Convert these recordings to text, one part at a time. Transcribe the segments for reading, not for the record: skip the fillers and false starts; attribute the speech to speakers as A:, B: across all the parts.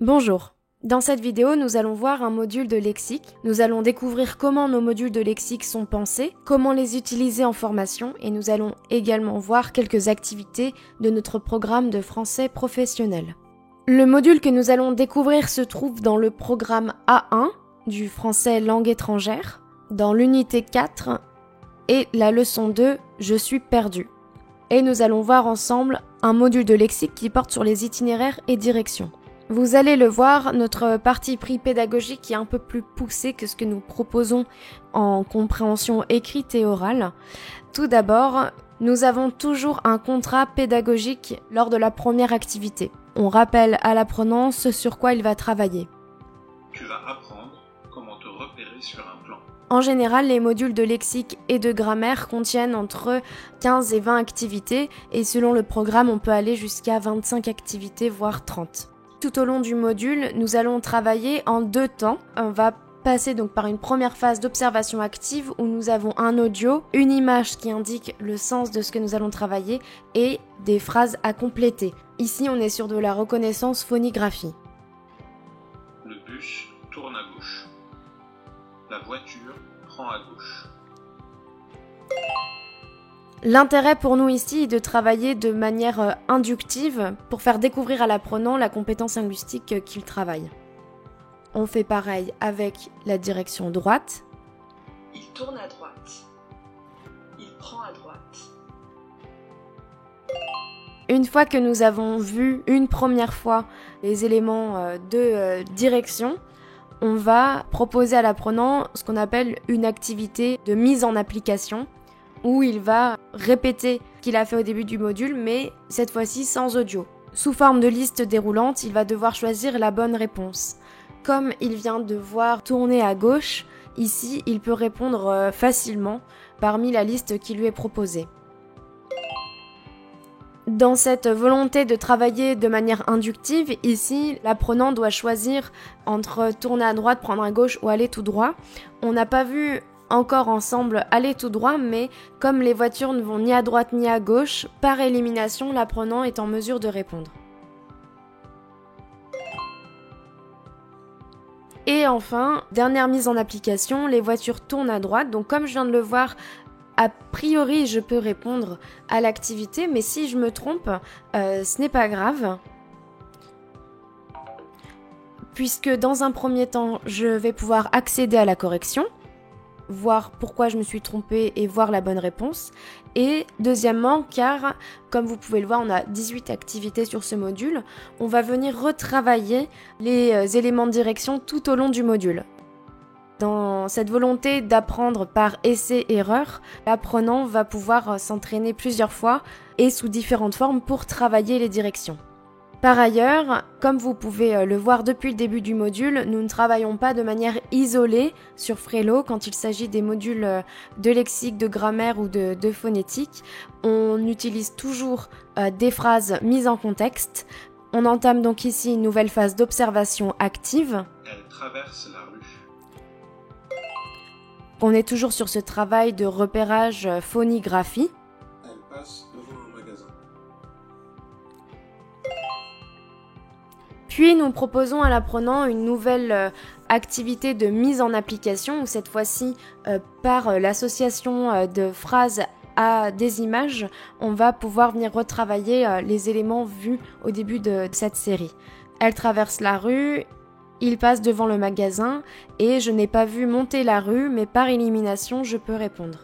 A: Bonjour. Dans cette vidéo, nous allons voir un module de lexique. Nous allons découvrir comment nos modules de lexique sont pensés, comment les utiliser en formation et nous allons également voir quelques activités de notre programme de français professionnel. Le module que nous allons découvrir se trouve dans le programme A1 du français langue étrangère, dans l'unité 4 et la leçon 2, je suis perdu. Et nous allons voir ensemble un module de lexique qui porte sur les itinéraires et directions. Vous allez le voir, notre parti pris pédagogique est un peu plus poussé que ce que nous proposons en compréhension écrite et orale. Tout d'abord, nous avons toujours un contrat pédagogique lors de la première activité. On rappelle à l'apprenant ce sur quoi il va travailler.
B: Tu vas apprendre comment te repérer sur un plan.
A: En général, les modules de lexique et de grammaire contiennent entre 15 et 20 activités et selon le programme, on peut aller jusqu'à 25 activités, voire 30. Tout au long du module, nous allons travailler en 2 temps. On va passer donc par une première phase d'observation active où nous avons un audio, une image qui indique le sens de ce que nous allons travailler et des phrases à compléter. Ici, on est sur de la reconnaissance phonigraphie.
B: Le bus tourne à gauche. La voiture prend à gauche.
A: L'intérêt pour nous ici est de travailler de manière inductive pour faire découvrir à l'apprenant la compétence linguistique qu'il travaille. On fait pareil avec la direction droite.
C: Il tourne à droite. Il prend à droite.
A: Une fois que nous avons vu une première fois les éléments de direction, on va proposer à l'apprenant ce qu'on appelle une activité de mise en application, où il va répéter ce qu'il a fait au début du module, mais cette fois-ci sans audio. Sous forme de liste déroulante, il va devoir choisir la bonne réponse. Comme il vient de voir tourner à gauche, ici, il peut répondre facilement parmi la liste qui lui est proposée. Dans cette volonté de travailler de manière inductive, ici, l'apprenant doit choisir entre tourner à droite, prendre à gauche ou aller tout droit. On n'a pas vu encore ensemble aller tout droit, mais comme les voitures ne vont ni à droite ni à gauche, par élimination, l'apprenant est en mesure de répondre. Et enfin, dernière mise en application, les voitures tournent à droite. Donc comme je viens de le voir, a priori je peux répondre à l'activité, mais si je me trompe, ce n'est pas grave. Puisque dans un premier temps, je vais pouvoir accéder à la correction, voir pourquoi je me suis trompée et voir la bonne réponse. Et deuxièmement, car comme vous pouvez le voir, on a 18 activités sur ce module, on va venir retravailler les éléments de direction tout au long du module. Dans cette volonté d'apprendre par essai-erreur, l'apprenant va pouvoir s'entraîner plusieurs fois et sous différentes formes pour travailler les directions. Par ailleurs, comme vous pouvez le voir depuis le début du module, nous ne travaillons pas de manière isolée sur Frello quand il s'agit des modules de lexique, de grammaire ou de phonétique. On utilise toujours des phrases mises en contexte. On entame donc ici une nouvelle phase d'observation active.
B: Elle traverse la rue.
A: On est toujours sur ce travail de repérage phonigraphie.
B: Elle passe devant un magasin.
A: Puis nous proposons à l'apprenant une nouvelle activité de mise en application, où cette fois-ci, par l'association de phrases à des images, on va pouvoir venir retravailler les éléments vus au début de cette série. Elle traverse la rue, il passe devant le magasin, et je n'ai pas vu monter la rue, mais par élimination, je peux répondre.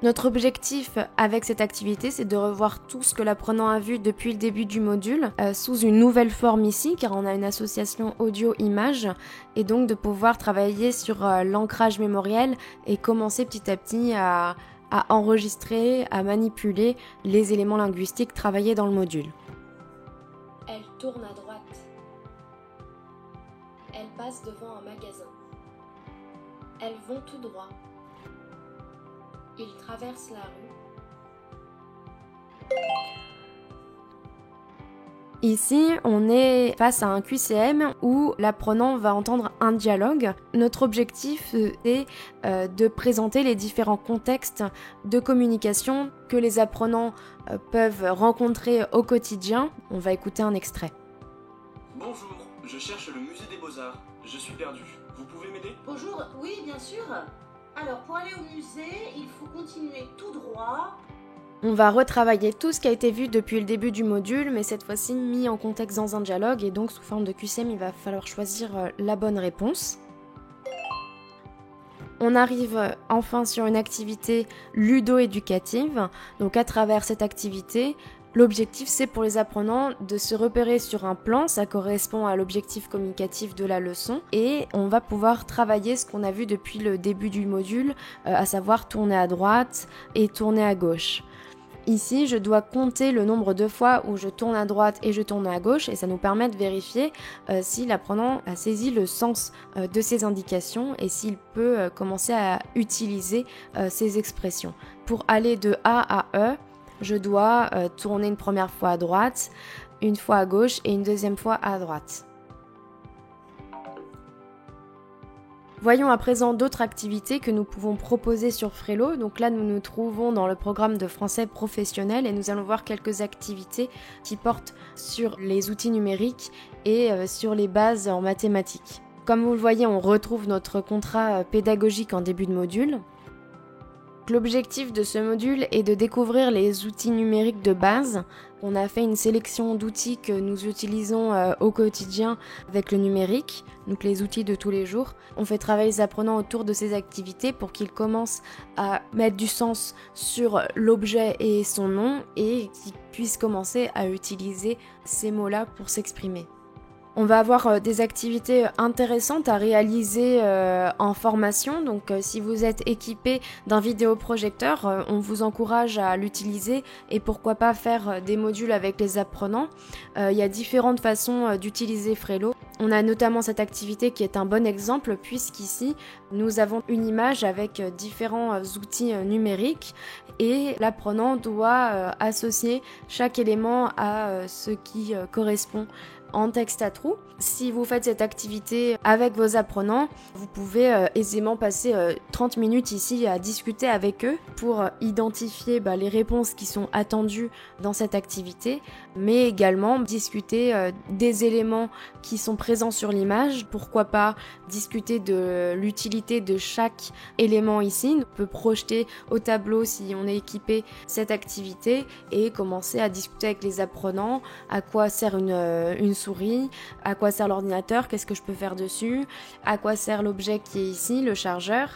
A: Notre objectif avec cette activité, c'est de revoir tout ce que l'apprenant a vu depuis le début du module sous une nouvelle forme ici, car on a une association audio-image, et donc de pouvoir travailler sur l'ancrage mémoriel et commencer petit à petit à enregistrer, à manipuler les éléments linguistiques travaillés dans le module. Elle tourne à droite. Elle passe devant un magasin. Elles vont tout droit. Il traverse la rue. Ici, on est face à un QCM où l'apprenant va entendre un dialogue. Notre objectif est de présenter les différents contextes de communication que les apprenants peuvent rencontrer au quotidien. On va écouter un extrait.
D: Bonjour, je cherche le musée des Beaux-Arts. Je suis perdu. Vous pouvez m'aider ?
E: Bonjour, oui, bien sûr. Alors, pour aller au musée, il faut continuer tout droit.
A: On va retravailler tout ce qui a été vu depuis le début du module, mais cette fois-ci mis en contexte dans un dialogue, et donc sous forme de QCM, il va falloir choisir la bonne réponse. On arrive enfin sur une activité ludo-éducative. Donc à travers cette activité, l'objectif c'est pour les apprenants de se repérer sur un plan, ça correspond à l'objectif communicatif de la leçon, et on va pouvoir travailler ce qu'on a vu depuis le début du module, à savoir tourner à droite et tourner à gauche. Ici, je dois compter le nombre de fois où je tourne à droite et je tourne à gauche, et ça nous permet de vérifier si l'apprenant a saisi le sens de ces indications et s'il peut commencer à utiliser ces expressions. Pour aller de A à E, je dois tourner une première fois à droite, une fois à gauche et une deuxième fois à droite. Voyons à présent d'autres activités que nous pouvons proposer sur Frelo. Donc là, nous nous trouvons dans le programme de français professionnel et nous allons voir quelques activités qui portent sur les outils numériques et sur les bases en mathématiques. Comme vous le voyez, on retrouve notre contrat pédagogique en début de module. L'objectif de ce module est de découvrir les outils numériques de base. On a fait une sélection d'outils que nous utilisons au quotidien avec le numérique, donc les outils de tous les jours. On fait travailler les apprenants autour de ces activités pour qu'ils commencent à mettre du sens sur l'objet et son nom et qu'ils puissent commencer à utiliser ces mots-là pour s'exprimer. On va avoir des activités intéressantes à réaliser en formation. Donc si vous êtes équipé d'un vidéoprojecteur, on vous encourage à l'utiliser et pourquoi pas faire des modules avec les apprenants. Il y a différentes façons d'utiliser Frelo. On a notamment cette activité qui est un bon exemple puisqu'ici nous avons une image avec différents outils numériques et l'apprenant doit associer chaque élément à ce qui correspond en texte à trous. Si vous faites cette activité avec vos apprenants, vous pouvez aisément passer 30 minutes ici à discuter avec eux pour identifier les réponses qui sont attendues dans cette activité, mais également discuter des éléments qui sont présents sur l'image. Pourquoi pas discuter de l'utilité de chaque élément ici. On peut projeter au tableau si on est équipé cette activité et commencer à discuter avec les apprenants à quoi sert une souris, à quoi sert l'ordinateur, qu'est-ce que je peux faire dessus, à quoi sert l'objet qui est ici, le chargeur.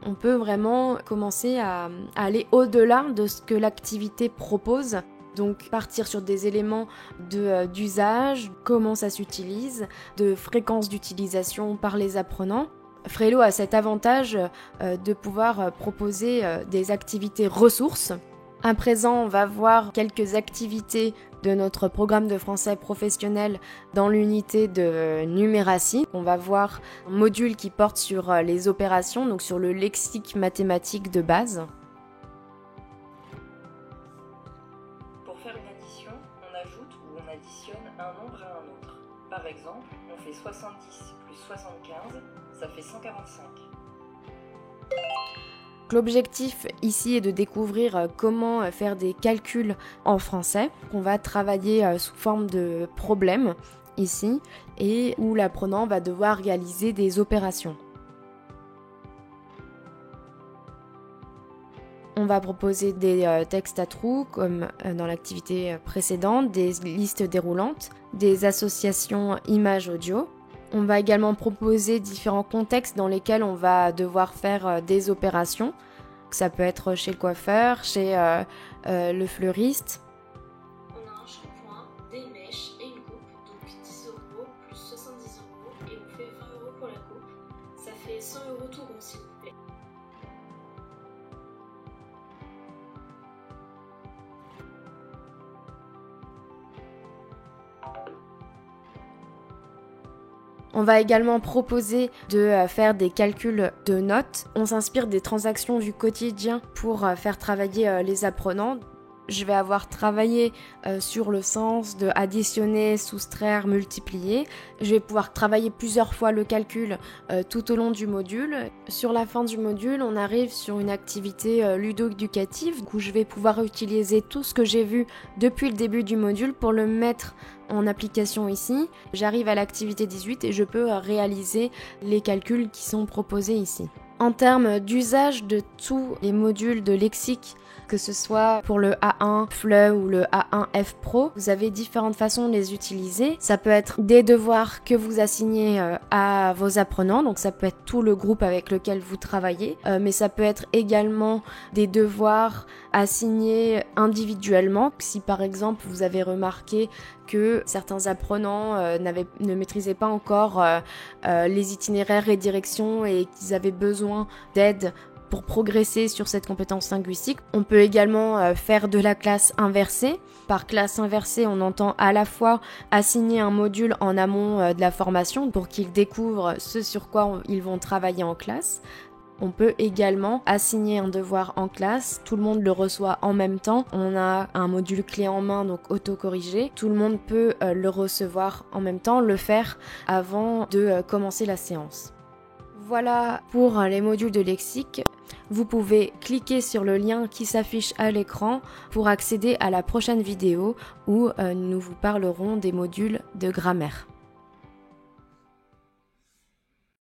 A: On peut vraiment commencer à aller au-delà de ce que l'activité propose. Donc partir sur des éléments d'usage, comment ça s'utilise, de fréquence d'utilisation par les apprenants. Frelo a cet avantage de pouvoir proposer des activités ressources. À présent, on va voir quelques activités de notre programme de français professionnel dans l'unité de numératie. On va voir un module qui porte sur les opérations, donc sur le lexique mathématique de base.
C: Pour faire une addition, on ajoute ou on additionne un nombre à un autre. Par exemple, on fait 70 plus 75, ça fait 145.
A: L'objectif ici est de découvrir comment faire des calculs en français. On va travailler sous forme de problèmes ici et où l'apprenant va devoir réaliser des opérations. On va proposer des textes à trous comme dans l'activité précédente, des listes déroulantes, des associations images-audio. On va également proposer différents contextes dans lesquels on va devoir faire des opérations. Ça peut être chez le coiffeur, chez le fleuriste.
E: On a un shampoing, des mèches et une coupe, donc 10 € plus 70 € et on fait 20 € pour la coupe. Ça fait 100 € tout rond s'il vous plaît.
A: On va également proposer de faire des calculs de notes. On s'inspire des transactions du quotidien pour faire travailler les apprenants. je vais avoir travaillé sur le sens de additionner, soustraire, multiplier. Je vais pouvoir travailler plusieurs fois le calcul tout au long du module. Sur la fin du module, on arrive sur une activité ludo-éducative où je vais pouvoir utiliser tout ce que j'ai vu depuis le début du module pour le mettre en application ici. J'arrive à l'activité 18 et je peux réaliser les calculs qui sont proposés ici. En termes d'usage de tous les modules de lexique, que ce soit pour le A1 FLE ou le A1 F Pro, vous avez différentes façons de les utiliser. Ça peut être des devoirs que vous assignez à vos apprenants, donc ça peut être tout le groupe avec lequel vous travaillez, mais ça peut être également des devoirs assignés individuellement. Si par exemple vous avez remarqué que certains apprenants ne maîtrisaient pas encore les itinéraires et directions et qu'ils avaient besoin d'aide pour progresser sur cette compétence linguistique. On peut également faire de la classe inversée. Par classe inversée, on entend à la fois assigner un module en amont de la formation pour qu'ils découvrent ce sur quoi ils vont travailler en classe. On peut également assigner un devoir en classe, tout le monde le reçoit en même temps, on a un module clé en main, donc auto-corrigé, tout le monde peut le recevoir en même temps, le faire avant de commencer la séance. Voilà pour les modules de lexique. Vous pouvez cliquer sur le lien qui s'affiche à l'écran pour accéder à la prochaine vidéo où nous vous parlerons des modules de grammaire.